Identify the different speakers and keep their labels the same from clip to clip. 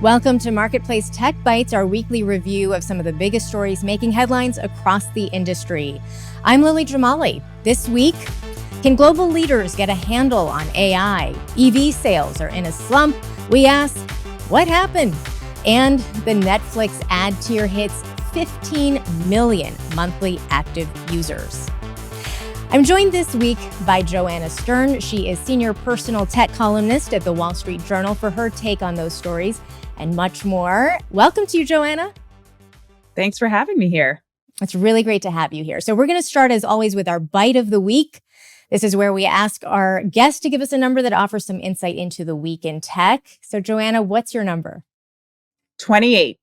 Speaker 1: Welcome to Marketplace Tech Bytes, our weekly review of some of the biggest stories making headlines across the industry. I'm Lily Jamali. This week, can global leaders get a handle on AI? EV sales are in a slump. We ask, what happened? And the Netflix ad tier hits 15 million monthly active users. I'm joined this week by Joanna Stern. She is senior personal tech columnist at the Wall Street Journal for her take on those stories and much more. Welcome to you, Joanna.
Speaker 2: Thanks for having me here.
Speaker 1: It's really great to have you here. So we're going to start, as always, with our Bite of the Week. This is where we ask our guests to give us a number that offers some insight into the week in tech. So, Joanna, what's your number?
Speaker 2: 28.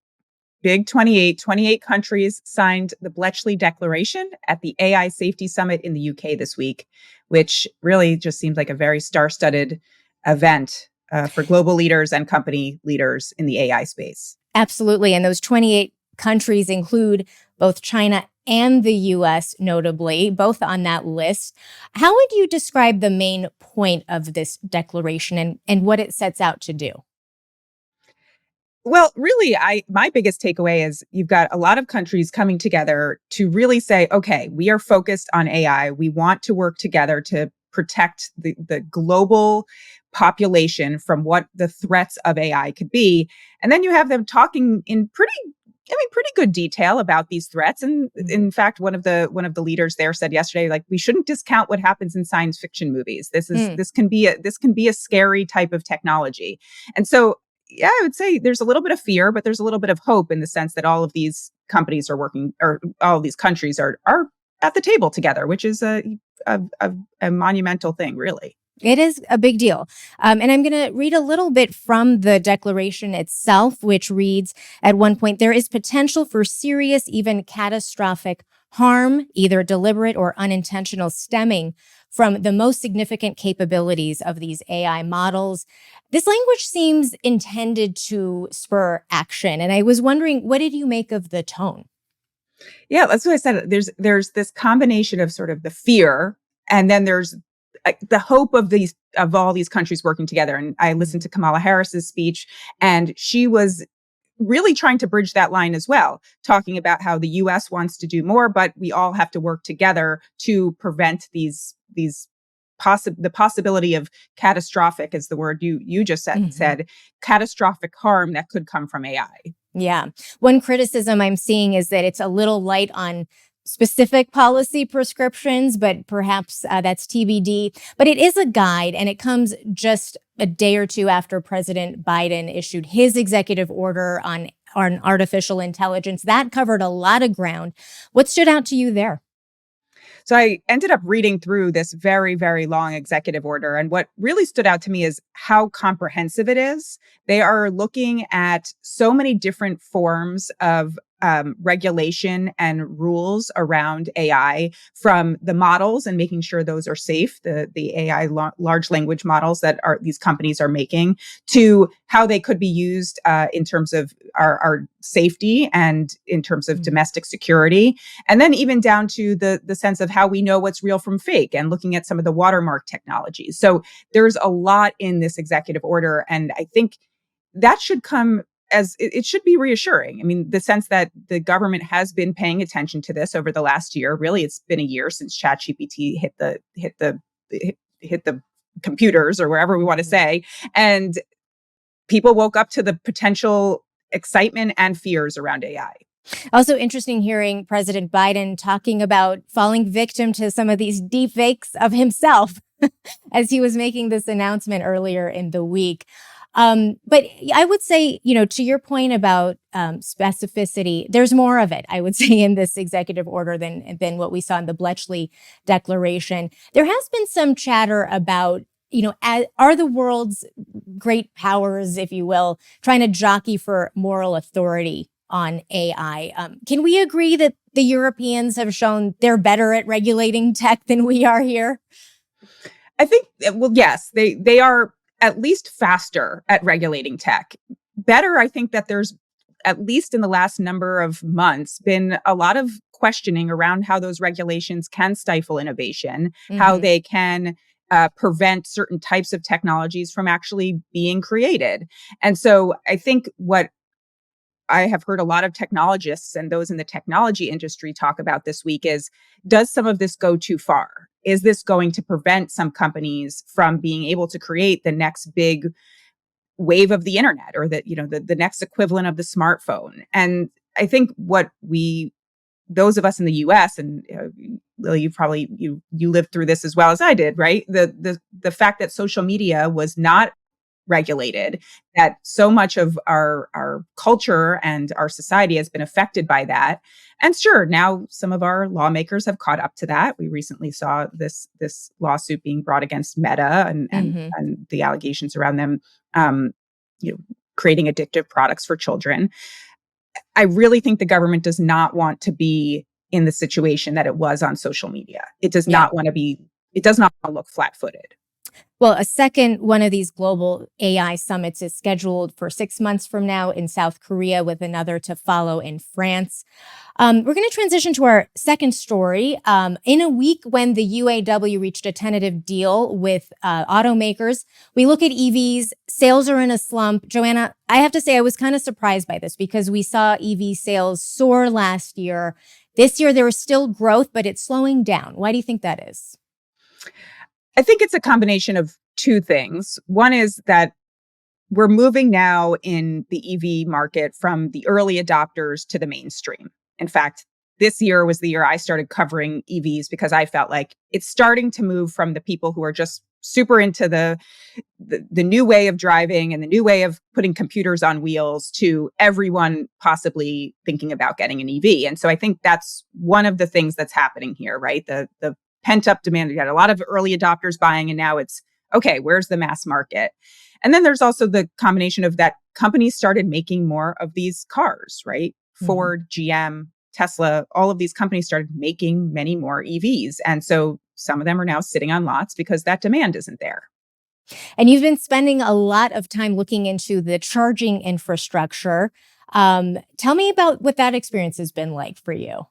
Speaker 2: Big 28. 28 countries signed the Bletchley Declaration at the AI Safety Summit in the UK this week, which really just seems like a very star-studded event for global leaders and company leaders in the AI space.
Speaker 1: Absolutely. And those 28 countries include both China and the US, notably, both on that list. How would you describe the main point of this declaration and what it sets out to do?
Speaker 2: Well, really, my biggest takeaway is you've got a lot of countries coming together to really say, okay, we are focused on AI. We want to work together to protect the global population from what the threats of AI could be. And then you have them talking in pretty good detail about these threats. And in fact, one of the leaders there said yesterday, like, we shouldn't discount what happens in science fiction movies. This can be a scary type of technology. And so, yeah, I would say there's a little bit of fear, but there's a little bit of hope in the sense that all of these companies are working, or all of these countries are at the table together, which is a monumental thing, really.
Speaker 1: It is a big deal. And I'm going to read a little bit from the declaration itself, which reads, at one point, there is potential for serious, even catastrophic harm, either deliberate or unintentional, stemming from the most significant capabilities of these AI models. This language seems intended to spur action. And I was wondering, what did you make of the tone?
Speaker 2: Yeah, that's what I said. There's this combination of sort of the fear, and then there's the hope of all these countries working together. And I listened to Kamala Harris's speech, and she was really trying to bridge that line as well, talking about how the US wants to do more, but we all have to work together to prevent the possibility of catastrophic, is the word you just said, catastrophic harm that could come from AI.
Speaker 1: Yeah. One criticism I'm seeing is that it's a little light on specific policy prescriptions, but perhaps that's TBD. But it is a guide, and it comes just a day or two after President Biden issued his executive order on artificial intelligence. That covered a lot of ground. What stood out to you there?
Speaker 2: So I ended up reading through this very, very long executive order. And what really stood out to me is how comprehensive it is. They are looking at so many different forms of regulation and rules around AI, from the models and making sure those are safe, the AI large language models that these companies are making, to how they could be used in terms of our safety and in terms of domestic security, and then even down to the sense of how we know what's real from fake, and looking at some of the watermark technologies. So there's a lot in this executive order, and I think that should come as it should be reassuring. I mean, the sense that the government has been paying attention to this over the last year. Really, it's been a year since ChatGPT hit the computers, or wherever we want to say, and people woke up to the potential excitement and fears around AI.
Speaker 1: Also interesting hearing President Biden talking about falling victim to some of these deep fakes of himself as he was making this announcement earlier in the week. But I would say, to your point about specificity, there's more of it, I would say, in this executive order than what we saw in the Bletchley Declaration. There has been some chatter about, are the world's great powers, if you will, trying to jockey for moral authority on AI? Can we agree that the Europeans have shown they're better at regulating tech than we are here?
Speaker 2: I think, well, yes, they are at least faster at regulating tech. Better, I think that there's, at least in the last number of months, been a lot of questioning around how those regulations can stifle innovation, how
Speaker 1: Mm-hmm.
Speaker 2: they can prevent certain types of technologies from actually being created. And so I think what I have heard a lot of technologists and those in the technology industry talk about this week is, does some of this go too far? Is this going to prevent some companies from being able to create the next big wave of the internet, or the next equivalent of the smartphone? And I think what those of us in the US, and Lily, you lived through this as well as I did, right? The fact that social media was not regulated, that so much of our culture and our society has been affected by that. And sure, now some of our lawmakers have caught up to that. We recently saw this lawsuit being brought against Meta,
Speaker 1: Mm-hmm.
Speaker 2: and the allegations around them, um, creating addictive products for children. I really think the government does not want to be in the situation that it was on social media. It does
Speaker 1: Yeah.
Speaker 2: not want to be. It does not want to look flat-footed.
Speaker 1: Well, a second one of these global AI summits is scheduled for 6 months from now in South Korea, with another to follow in France. We're going to transition to our second story. In a week when the UAW reached a tentative deal with automakers, we look at EVs. Sales are in a slump. Joanna, I have to say I was kind of surprised by this because we saw EV sales soar last year. This year there was still growth, but it's slowing down. Why do you think that is?
Speaker 2: I think it's a combination of two things. One is that we're moving now in the EV market from the early adopters to the mainstream. In fact, this year was the year I started covering EVs because I felt like it's starting to move from the people who are just super into the new way of driving and the new way of putting computers on wheels to everyone possibly thinking about getting an EV. And so I think that's one of the things that's happening here, right? The pent up demand. You got a lot of early adopters buying, and now it's okay, where's the mass market? And then there's also the combination of that companies started making more of these cars, right?
Speaker 1: Mm-hmm.
Speaker 2: Ford, GM, Tesla, all of these companies started making many more EVs. And so some of them are now sitting on lots because that demand isn't there.
Speaker 1: And you've been spending a lot of time looking into the charging infrastructure. Tell me about what that experience has been like for you.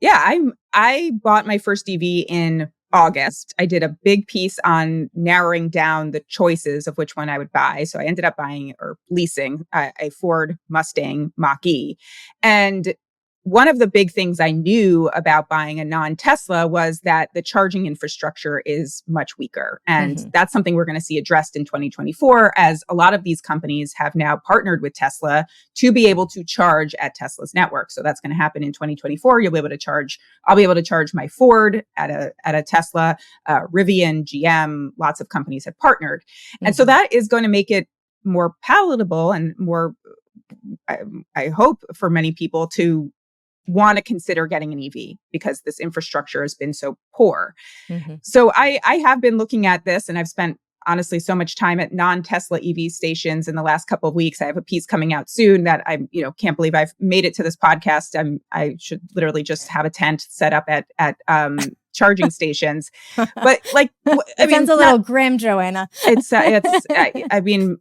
Speaker 2: Yeah, I bought my first EV in August. I did a big piece on narrowing down the choices of which one I would buy. So I ended up buying or leasing a Ford Mustang Mach-E. And one of the big things I knew about buying a non-Tesla was that the charging infrastructure is much weaker. And
Speaker 1: Mm-hmm.
Speaker 2: that's something we're going to see addressed in 2024, as a lot of these companies have now partnered with Tesla to be able to charge at Tesla's network. So that's going to happen in 2024. I'll be able to charge my Ford at a Tesla. Rivian, GM, lots of companies have partnered. And so
Speaker 1: Mm-hmm.
Speaker 2: that is going to make it more palatable and more, I hope, for many people to want to consider getting an EV because this infrastructure has been so poor.
Speaker 1: Mm-hmm.
Speaker 2: So I have been looking at this, and I've spent honestly so much time at non-Tesla EV stations in the last couple of weeks. I have a piece coming out soon that I can't believe I've made it to this podcast. I should literally just have a tent set up at charging stations. But like, I
Speaker 1: That sounds
Speaker 2: mean,
Speaker 1: a
Speaker 2: not
Speaker 1: little grim, Joanna.
Speaker 2: I mean,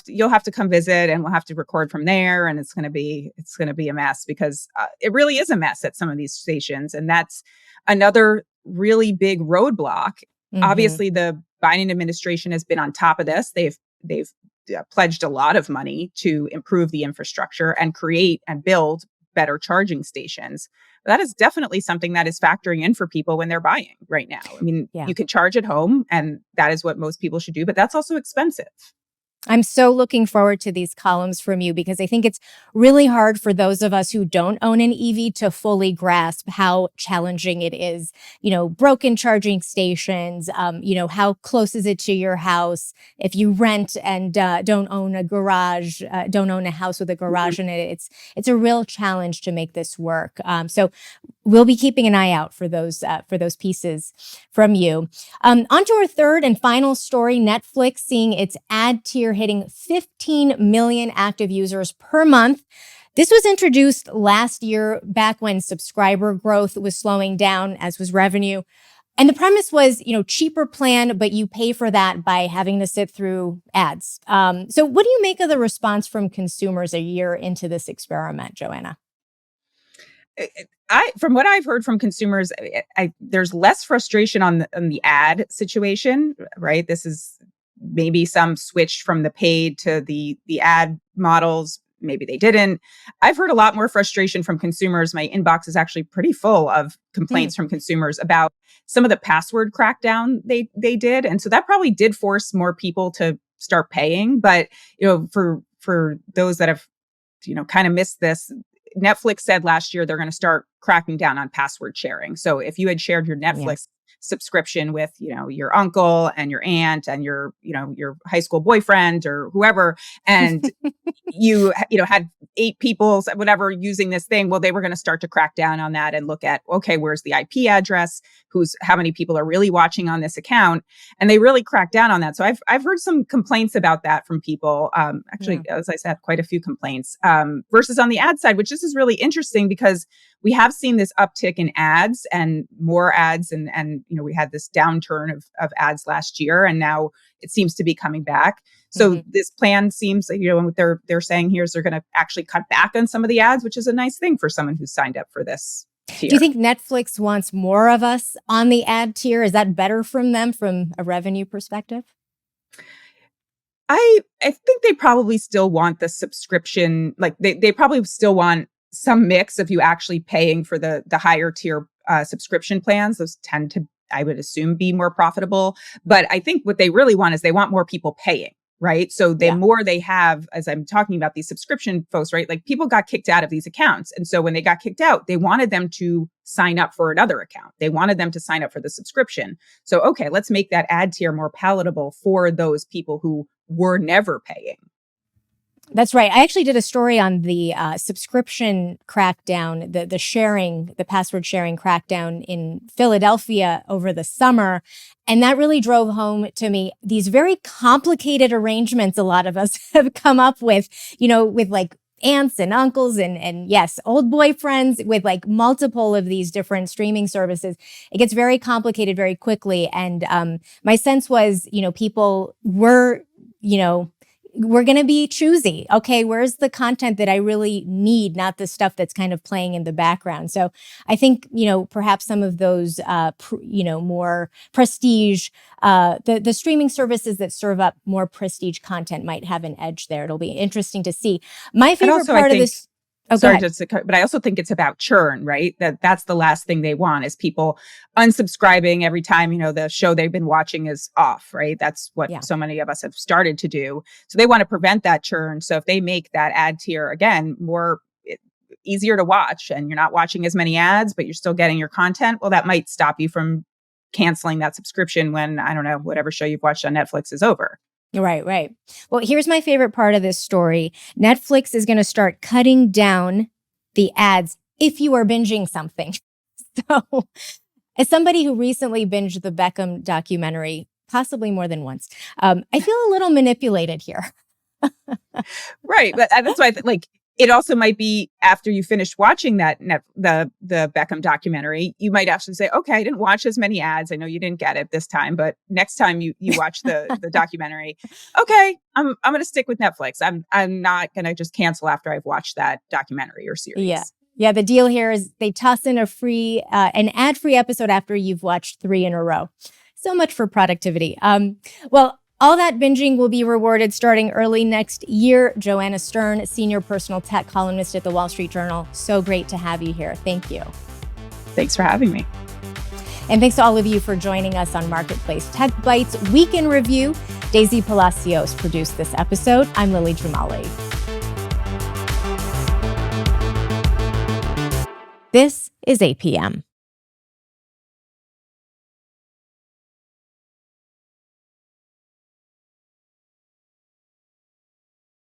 Speaker 2: you'll have to come visit, and we'll have to record from there, and it's going to be a mess because it really is a mess at some of these stations, and that's another really big roadblock.
Speaker 1: Mm-hmm.
Speaker 2: Obviously, the Biden administration has been on top of this. They've pledged a lot of money to improve the infrastructure and create and build better charging stations. That is definitely something that is factoring in for people when they're buying right now. I mean,
Speaker 1: Yeah.
Speaker 2: you can charge at home, and that is what most people should do, but that's also expensive.
Speaker 1: I'm so looking forward to these columns from you because I think it's really hard for those of us who don't own an EV to fully grasp how challenging it is. Broken charging stations, how close is it to your house? If you rent and don't own a garage, don't own a house with a
Speaker 2: Mhm.
Speaker 1: garage in it, it's a real challenge to make this work. So we'll be keeping an eye out for those pieces from you. On to our third and final story: Netflix seeing its ad tier hitting 15 million active users per month. This was introduced last year, back when subscriber growth was slowing down, as was revenue. And the premise was, cheaper plan, but you pay for that by having to sit through ads. So what do you make of the response from consumers a year into this experiment, Joanna?
Speaker 2: From what I've heard from consumers, there's less frustration on the ad situation, right? This is maybe some switched from the paid to the ad models. Maybe they didn't. I've heard a lot more frustration from consumers. My inbox is actually pretty full of complaints from consumers about some of the password crackdown they did, and so that probably did force more people to start paying. But for those that have kind of missed this, Netflix said last year they're going to start cracking down on password sharing. So if you had shared your Netflix subscription with, your uncle and your aunt and your high school boyfriend or whoever, and you had 8 people, whatever, using this thing, well, they were going to start to crack down on that and look at, okay, where's the IP address? How many people are really watching on this account? And they really cracked down on that. So I've heard some complaints about that from people. As I said, quite a few complaints, versus on the ad side, which this is really interesting because we have seen this uptick in ads and more ads. And we had this downturn of ads last year, and now it seems to be coming back. So this plan seems like, what they're saying here is they're going to actually cut back on some of the ads, which is a nice thing for someone who's signed up for this tier.
Speaker 1: Do you think Netflix wants more of us on the ad tier? Is that better from them from a revenue perspective?
Speaker 2: I think they probably still want the subscription. Like they probably still want some mix of you actually paying for the higher tier subscription plans. Those tend to, I would assume, be more profitable. But I think what they really want is they want more people paying, right? So the more they have, as I'm talking about these subscription folks, right? Like people got kicked out of these accounts. And so when they got kicked out, they wanted them to sign up for another account. They wanted them to sign up for the subscription. So, okay, let's make that ad tier more palatable for those people who were never paying.
Speaker 1: That's right. I actually did a story on the subscription crackdown, the password sharing crackdown in Philadelphia over the summer. And that really drove home to me these very complicated arrangements a lot of us have come up with, with like aunts and uncles and yes, old boyfriends with like multiple of these different streaming services. It gets very complicated very quickly. And my sense was, people were, we're going to be choosy. Okay, where's the content that I really need, not the stuff that's kind of playing in the background. So I think, perhaps some of those, more prestige, the streaming services that serve up more prestige content might have an edge there. It'll be interesting to see. My favorite part of this... Oh,
Speaker 2: sorry, but I also think it's about churn, right? That's the last thing they want is people unsubscribing every time, the show they've been watching is off, right? That's what so many of us have started to do. So they want to prevent that churn. So if they make that ad tier, again, more easier to watch and you're not watching as many ads, but you're still getting your content, well, that might stop you from canceling that subscription when, I don't know, whatever show you've watched on Netflix is over.
Speaker 1: Right. Well, here's my favorite part of this story. Netflix is going to start cutting down the ads if you are binging something. So, as somebody who recently binged the Beckham documentary, possibly more than once, I feel a little manipulated here.
Speaker 2: Right. But that's why it also might be after you finished watching that the Beckham documentary, you might actually say, okay, I didn't watch as many ads. I know you didn't get it this time, but next time you watch the documentary, okay, I'm going to stick with Netflix. I'm not going to just cancel after I've watched that documentary or series.
Speaker 1: Yeah. The deal here is they toss in an ad-free episode after you've watched 3 in a row. So much for productivity. Well, all that binging will be rewarded starting early next year. Joanna Stern, senior personal tech columnist at the Wall Street Journal. So great to have you here. Thank you.
Speaker 2: Thanks for having me.
Speaker 1: And thanks to all of you for joining us on Marketplace Tech Bytes Week in Review. Daisy Palacios produced this episode. I'm Lily Jamali. This is APM.